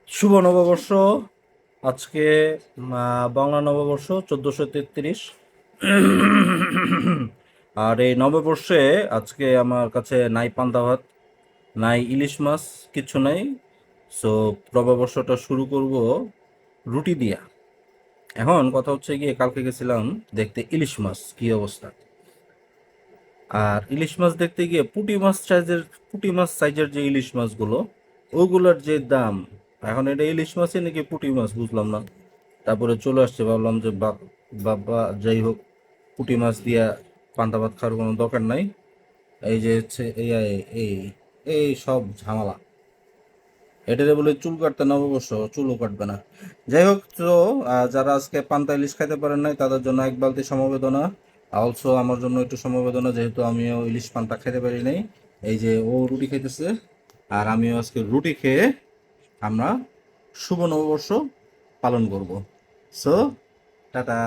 শুভ নববর্ষ। আজকে বাংলা নববর্ষ 1433। আর এই নববর্ষে আজকে আমার কাছে নাই পান্তা ভাত, নাই ইলিশ মাছ, কিচ্ছু নাই। সো নববর্ষটা শুরু করব রুটি দিয়া। এখন কথা হচ্ছে গিয়ে, কালকে গেছিলাম দেখতে ইলিশ মাছ কি অবস্থা। আর ইলিশ মাছ দেখতে গিয়ে পুঁটি মাছ সাইজের যে ইলিশ মাছগুলো, ওগুলার যে দাম! এখন এটা ইলিশ মাছই নাকি পুঁটি মাছ বুঝলাম না। তারপরে চলে আসছে, ভাবলাম যে বাবা যাই হোক, পুঁটি মাছ দিয়া পান্তা ভাত খাওয়ার কোনো দরকার নাই। এই যে হচ্ছে এই এই সব ঝামেলা, এটারে বলে চুল কাটতে নববর্ষ, চুলও কাটবে না। যাই হোক, তো যারা আজকে পান্তা ইলিশ খাইতে পারেন নাই তাদের জন্য এক বালতি সমবেদনা। অলসো আমার জন্য একটু সমবেদনা, যেহেতু আমিও ইলিশ পান্তা খেতে পারি নাই। এই যে ও রুটি খাইতেছে, আর আমিও আজকে রুটি খেয়ে আমরা শুভ নববর্ষ পালন করব। So tata.